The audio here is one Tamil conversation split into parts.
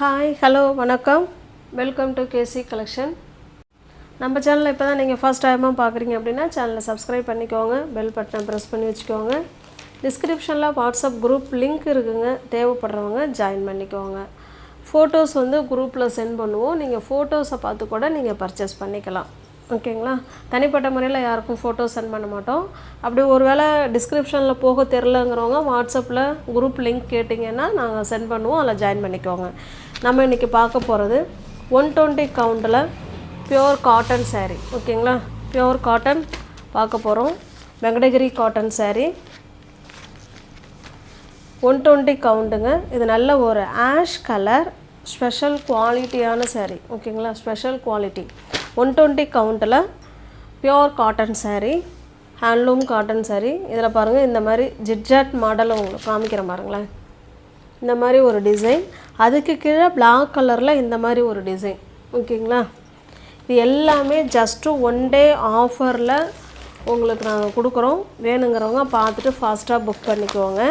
ஹாய் ஹலோ வணக்கம் வெல்கம் டு கேசி கலெக்ஷன். நம்ம சேனலில் இப்போ தான் நீங்கள் ஃபர்ஸ்ட் டைமாக பார்க்குறீங்க அப்படின்னா சேனலை சப்ஸ்கிரைப் பண்ணிக்கோங்க, பெல் பட்டனை ப்ரெஸ் பண்ணி வச்சுக்கோங்க. டிஸ்கிரிப்ஷனில் வாட்ஸ்அப் குரூப் லிங்க் இருக்குங்க, தேவைப்படுறவங்க ஜாயின் பண்ணிக்கோங்க. ஃபோட்டோஸ் குரூப்பில் சென்ட் பண்ணுவோம், நீங்கள் ஃபோட்டோஸை பார்த்து கூட நீங்கள் பர்ச்சேஸ் பண்ணிக்கலாம். ஓகேங்களா? தனிப்பட்ட முறையில் யாருக்கும் ஃபோட்டோ சென்ட் பண்ண மாட்டோம். அப்படி ஒரு வேளை டிஸ்கிரிப்ஷனில் போக தெரிலங்கிறவங்க வாட்ஸ்அப்பில் குரூப் லிங்க் கேட்டிங்கன்னா நாங்கள் சென்ட் பண்ணுவோம், அதில் ஜாயின் பண்ணிக்கோங்க. நம்ம இன்றைக்கி பார்க்க போகிறது 120 கவுண்டில் பியோர் காட்டன் சாரீ. ஓகேங்களா? பியோர் காட்டன் பார்க்க போகிறோம். வெங்கடகிரி காட்டன் சாரீ 120 கவுண்டுங்க. இது நல்ல ஒரு ஆஷ் கலர் ஸ்பெஷல் குவாலிட்டியான சாரீ. ஓகேங்களா? ஸ்பெஷல் குவாலிட்டி 120 கவுண்டில் pure cotton saree, handloom cotton saree. இதில் பாருங்கள், இந்த மாதிரி ஜிட்ஜாட் மாடலை உங்களுக்கு காமிக்கிற பாருங்களேன். இந்த மாதிரி ஒரு டிசைன், அதுக்கு கீழே பிளாக் கலரில் இந்த மாதிரி ஒரு டிசைன். ஓகேங்களா? இது எல்லாமே ஜஸ்ட்டு 1 டே ஆஃபரில் உங்களுக்கு நாங்கள் கொடுக்குறோம். வேணுங்கிறவங்க பார்த்துட்டு ஃபாஸ்ட்டாக புக் பண்ணிக்குவோங்க.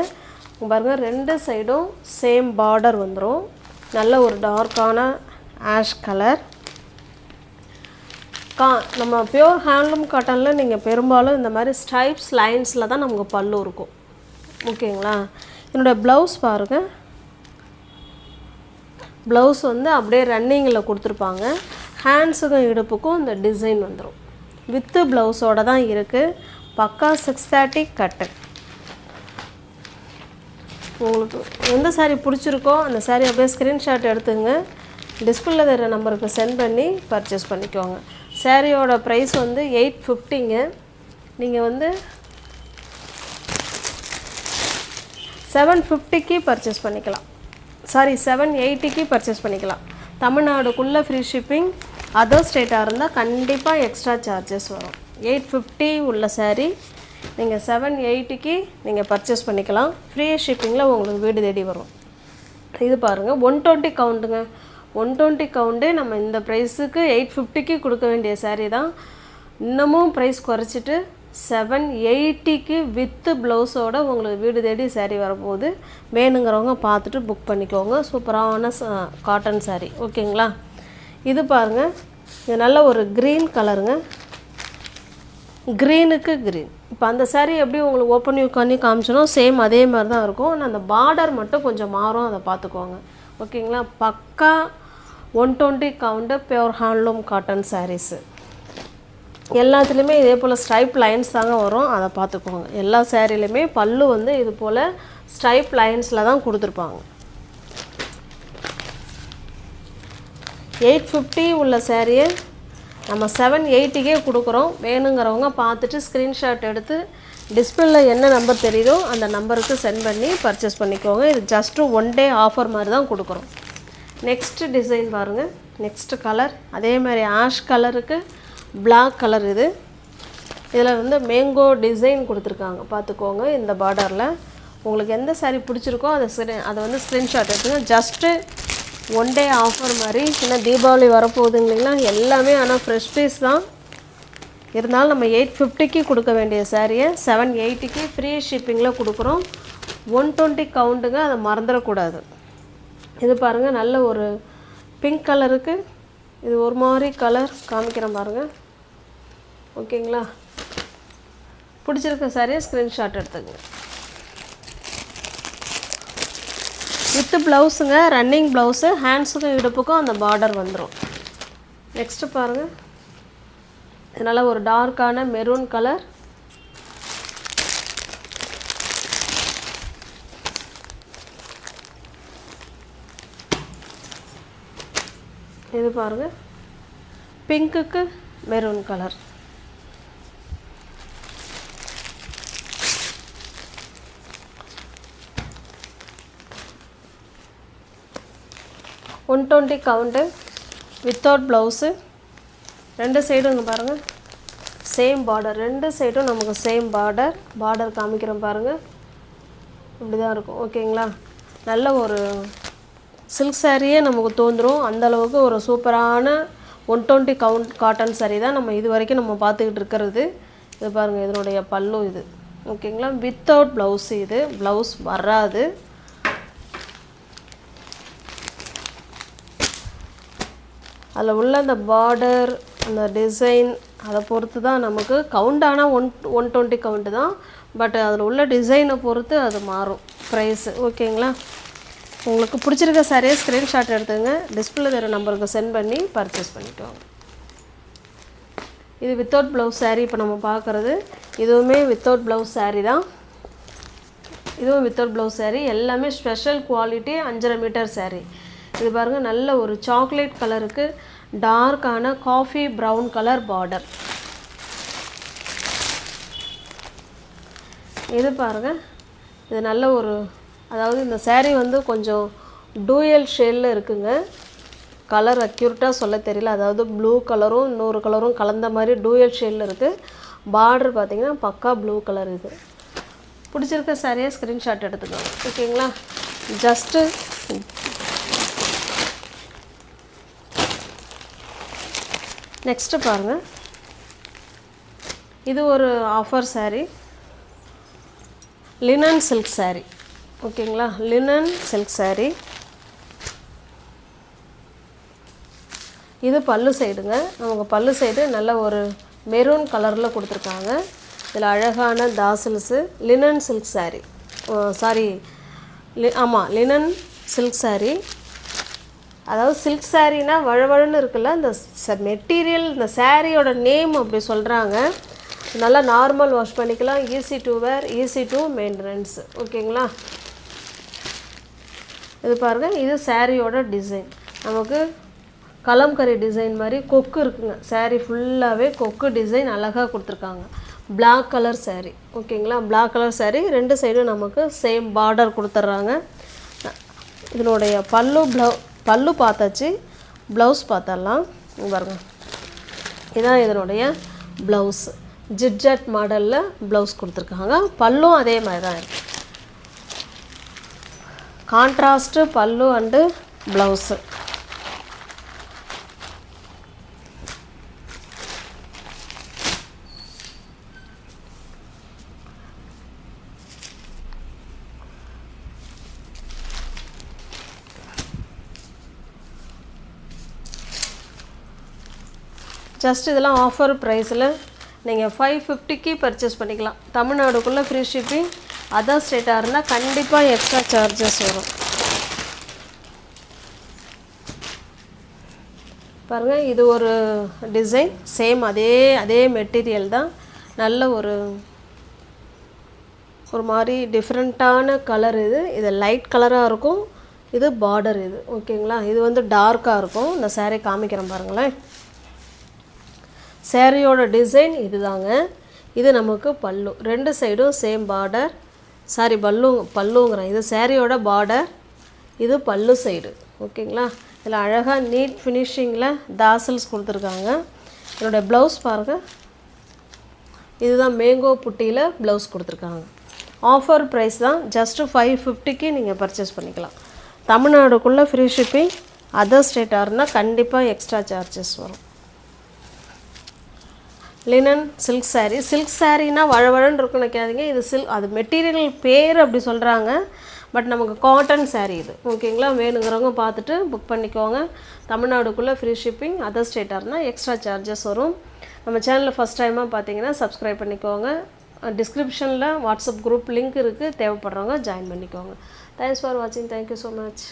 பாருங்கள், 2 சைடும் சேம் பார்டர் வந்துடும். நல்ல ஒரு டார்க்கான ஆஷ் கலர். நம்ம பியோர் ஹேண்ட்லூம் காட்டனில் நீங்கள் பெரும்பாலும் இந்த மாதிரி ஸ்ட்ரைப்ஸ் லைன்ஸில் தான் நமக்கு பல்லு இருக்கும். ஓகேங்களா? என்னோடய ப்ளவுஸ் பாருங்கள். ப்ளவுஸ் அப்படியே ரன்னிங்கில் கொடுத்துருப்பாங்க. ஹேண்ட்ஸுக்கும் இடுப்புக்கும் இந்த டிசைன் வந்துடும். வித்து ப்ளவுஸோடு தான் இருக்குது. பக்கா 630 கட்டு. உங்களுக்கு எந்த சாரீ பிடிச்சிருக்கோ அந்த சாரீ அப்படியே ஸ்க்ரீன்ஷாட் எடுத்துங்க, டிஸ்பிளேல தர நம்பருக்கு சென்ட் பண்ணி பர்ச்சேஸ் பண்ணிக்கோங்க. சாரியோட ப்ரைஸ் 850ங்க. நீங்கள் 750க்கு பர்ச்சேஸ் பண்ணிக்கலாம். 780க்கு பர்ச்சேஸ் பண்ணிக்கலாம். தமிழ்நாடுக்குள்ளே ஃப்ரீ ஷிப்பிங். அதர் ஸ்டேட்டாக இருந்தால் கண்டிப்பாக எக்ஸ்ட்ரா சார்ஜஸ் வரும். 850 உள்ள சாரீ நீங்கள் 780க்கு நீங்கள் பர்ச்சேஸ் பண்ணிக்கலாம். ஃப்ரீ ஷிப்பிங்கில் உங்களுக்கு வீடு தேடி வரும். இது பாருங்கள், 120 கவுண்டுங்க. 120 கவுண்டு நம்ம இந்த ப்ரைஸுக்கு 850க்கு கொடுக்க வேண்டிய சாரீ தான். இன்னமும் ப்ரைஸ் குறைச்சிட்டு 780க்கு வித்து ப்ளவுஸோடு உங்களுக்கு வீடு தேடி சாரீ வரப்போகுது. வேணுங்கிறவங்க பார்த்துட்டு புக் பண்ணிக்கோங்க. சூப்பரான காட்டன் சாரீ. ஓகேங்களா? இது பாருங்கள், இது நல்ல ஒரு க்ரீன் கலருங்க. க்ரீனுக்கு க்ரீன். இப்போ அந்த சாரீ எப்படி உங்களுக்கு ஓப்பன் வியூ பண்ணி காமிச்சனோ சேம் அதே மாதிரி தான் இருக்கும். ஆனால் அந்த பார்டர் மட்டும் கொஞ்சம் மாறும், அதை பார்த்துக்கோங்க. ஓகேங்களா? பக்கா 120 count pure handloom cotton saris. எல்லாத்துலேயுமே இதே போல் ஸ்ட்ரைப் லைன்ஸ் தாங்க வரும், அதை பார்த்துக்கோங்க. எல்லா சாரீலையுமே பல்லு இது போல் ஸ்ட்ரைப் லைன்ஸில் தான் கொடுத்துருப்பாங்க. 850 உள்ள சாரியை நம்ம 780க்கே கொடுக்குறோம். வேணுங்கிறவங்க பார்த்துட்டு ஸ்க்ரீன்ஷாட் எடுத்து டிஸ்பிளேல என்ன நம்பர் தெரியுதோ அந்த நம்பருக்கு சென்ட் பண்ணி பர்ச்சேஸ் பண்ணிக்கோங்க. இது ஜஸ்ட்டு 1 டே ஆஃபர் மாதிரி தான் கொடுக்குறோம். நெக்ஸ்ட்டு டிசைன் பாருங்கள். நெக்ஸ்ட்டு கலர் அதே மாதிரி ஆஷ் கலருக்கு பிளாக் கலர். இதில் மேங்கோ டிசைன் கொடுத்துருக்காங்க, பார்த்துக்கோங்க. இந்த பார்டரில் உங்களுக்கு எந்த சாரீ பிடிச்சிருக்கோ அதை ஸ்க்ரீன்ஷாட் எடுத்துங்க. ஜஸ்ட்டு 1 டே ஆஃபர் மாதிரி. இன்னும் தீபாவளி வரப்போகுதுங்க இல்லைங்களா? எல்லாமே ஆனால் ஃப்ரெஷ் பீஸ் தான். இருந்தாலும் நம்ம 850க்கு கொடுக்க வேண்டிய சாரியை 780க்கு ஃப்ரீ ஷிப்பிங்கில் கொடுக்குறோம். 120 கவுண்டுங்க, அதை மறந்துடக்கூடாது. இது பாருங்கள், நல்ல ஒரு பிங்க் கலருக்கு இது ஒரு மாதிரி கலர் காமிக்கிறேன் பாருங்கள். ஓகேங்களா? பிடிச்சிருக்க சாரியை ஸ்க்ரீன்ஷாட் எடுத்துங்க. With ப்ளவுஸுங்க, running blouse. ஹேண்ட்ஸுக்கும் இடுப்புக்கும் அந்த பார்டர் வந்துடும். நெக்ஸ்ட்டு பாருங்கள், இதனால் ஒரு டார்க்கான மெரூன் கலர். இது பாருங்கள், பிங்க்குக்கு maroon colour. $120 count without blouse. 2 சைடும் இங்கே பாருங்கள் சேம் பார்டர். 2 சைடும் நமக்கு சேம் பார்டர் காமிக்கிறோம் பாருங்கள். இப்படி தான் இருக்கும். ஓகேங்களா? நல்ல ஒரு சில்க் சாரியே நமக்கு தோன்றும் அந்தளவுக்கு ஒரு சூப்பரான 120 கவுண்ட் காட்டன் சாரீ தான் நம்ம இது வரைக்கும் நம்ம பார்த்துக்கிட்டு இருக்கிறது. இது பாருங்கள், இதனுடைய பல்லு இது. ஓகேங்களா? Without blouse. இது ப்ளவுஸ் வராது. அதில் உள்ள அந்த பார்டர் அந்த டிசைன் அதை பொறுத்து தான் நமக்கு கவுண்ட். ஆனால் 120 கவுண்ட்டு தான், பட் அதில் உள்ள டிசைனை பொறுத்து அது மாறும் ப்ரைஸு. ஓகேங்களா? உங்களுக்கு பிடிச்சிருக்க சாரியை ஸ்க்ரீன்ஷாட் எடுத்துங்க, டிஸ்பிளே தர நம்பருக்கு சென்ட் பண்ணி பர்ச்சேஸ் பண்ணிக்கோங்க. இது வித்தவுட் ப்ளவுஸ் சாரீ. இப்போ நம்ம பார்க்குறது இதுவுமே வித்தவுட் ப்ளவுஸ் சாரீ தான். இதுவும் வித்தவுட் ப்ளவுஸ் சாரீ. எல்லாமே ஸ்பெஷல் குவாலிட்டி 5.5 மீட்டர் சாரீ. இது பாருங்கள், நல்ல ஒரு சாக்லேட் கலருக்கு டார்க்கான காஃபி ப்ரௌன் கலர் பார்டர். இது பாருங்கள், இது நல்ல ஒரு, அதாவது இந்த சாரீ வந்து கொஞ்சம் டூயல் ஷேடில் இருக்குங்க. கலர் அக்யூரேட்டாக சொல்ல தெரியல, அதாவது ப்ளூ கலரும் இன்னொரு கலரும் கலந்த மாதிரி டூயல் ஷேடில் இருக்குது. பார்டர் பார்த்திங்கன்னா பக்கா ப்ளூ கலர். இது பிடிச்சிருக்க சாரியாக ஸ்க்ரீன்ஷாட் எடுத்துக்கோங்க. ஓகேங்களா? ஜஸ்ட்டு நெக்ஸ்ட்டு பாருங்கள், இது ஒரு offer saree, linen silk saree. ஓகேங்களா? Linen silk saree. இது பல்லு சைடுங்க. அவங்க பல்லு சைடு நல்ல ஒரு மெரூன் கலரில் கொடுத்துருக்காங்க. இதில் அழகான தாசில்ஸு. லினன் சில்க் சாரீ, ஆமாம் லினன் சில்க் சாரீ. அதாவது சில்க் சாரீனா வழவழன்னு இருக்குல்ல, இந்த மெட்டீரியல், இந்த சாரியோட நேம் அப்படி சொல்கிறாங்க. நல்லா நார்மல் வாஷ் பண்ணிக்கலாம், easy to wear, easy to maintenance. ஓகேங்களா? இது பாருங்கள், இது சாரியோட டிசைன். நமக்கு கலம்கரி டிசைன் மாதிரி கொக்கு இருக்குங்க. சாரீ ஃபுல்லாகவே கொக்கு டிசைன் அழகாக கொடுத்துருக்காங்க. Black colour saree. ஓகேங்களா? Black colour sari. 2 சைடும் நமக்கு சேம் பார்டர் கொடுத்துட்றாங்க. இதனுடைய பல்லு பார்த்தாச்சு, ப்ளவுஸ் பார்த்தரலாம். பாருங்கள், இதுதான் இதனுடைய ப்ளவுஸ். ஜிட்ஜட் மாடலில் ப்ளவுஸ் கொடுத்துருக்காங்க. பல்லும் அதே மாதிரி தான் இருக்குது. கான்ட்ராஸ்ட்டு பல்லு அண்டு ப்ளவுஸு. ஜஸ்ட் இதெல்லாம் ஆஃபர் ப்ரைஸில் நீங்கள் 550க்கு பர்ச்சேஸ் பண்ணிக்கலாம். தமிழ்நாடுக்குள்ளே ஃப்ரீ ஷிப்பிங். அதர் ஸ்டேட்டாக இருந்தால் கண்டிப்பாக எக்ஸ்ட்ரா சார்ஜஸ் வரும். பாருங்கள், இது ஒரு டிசைன். சேம் அதே மெட்டீரியல் தான். நல்ல ஒரு மாதிரி டிஃப்ரெண்ட்டான கலர். இது லைட் கலராக இருக்கும். இது பார்டர். இது ஓகேங்களா? இது வந்து டார்க்காக இருக்கும். இந்த சாரீ காமிக்கிறேன் பாருங்களேன். சாரியோட டிசைன் இது தாங்க. இது நமக்கு பல்லு. 2 சைடும் சேம் பார்டர். பல்லுங்கிறேன். இது சாரியோட பார்டர், இது பல்லு சைடு. ஓகேங்களா? இதில் அழகாக நீட் ஃபினிஷிங்கில் தாசல்ஸ் கொடுத்துருக்காங்க. என்னோடய ப்ளவுஸ் பாருங்கள், இதுதான் மேங்கோ புட்டியில் ப்ளவுஸ் கொடுத்துருக்காங்க. ஆஃபர் ப்ரைஸ் தான். ஜஸ்ட்டு 550க்கு நீங்கள் பர்ச்சேஸ் பண்ணிக்கலாம். தமிழ்நாடுக்குள்ளே ஃப்ரீ ஷிப்பிங். அதர் ஸ்டேட்டாக இருந்தால் கண்டிப்பாக எக்ஸ்ட்ரா சார்ஜஸ் வரும். Linen silk sari. சில்க் சாரீனா வழவழன்னு இருக்குன்னு நினைக்காதீங்க. இது அது மெட்டீரியல் பேர் அப்படி சொல்கிறாங்க, பட் நமக்கு காட்டன் சாரீ இது. ஓகேங்களா? வேணுங்கிறவங்க பார்த்துட்டு புக் பண்ணிக்கோங்க. தமிழ்நாடுக்குள்ளே ஃப்ரீ ஷிப்பிங். அதர் ஸ்டேட்டாக இருந்தால் எக்ஸ்ட்ரா சார்ஜஸ் வரும். நம்ம சேனலில் ஃபஸ்ட் டைமாக பார்த்தீங்கன்னா சப்ஸ்கிரைப் பண்ணிக்கோங்க. டிஸ்கிரிப்ஷனில் வாட்ஸ்அப் குரூப் லிங்க் இருக்குது, தேவைப்படுறவங்க ஜாயின் பண்ணிக்கோங்க. தேங்க்ஸ் ஃபார் வாட்சிங். Thank you so much.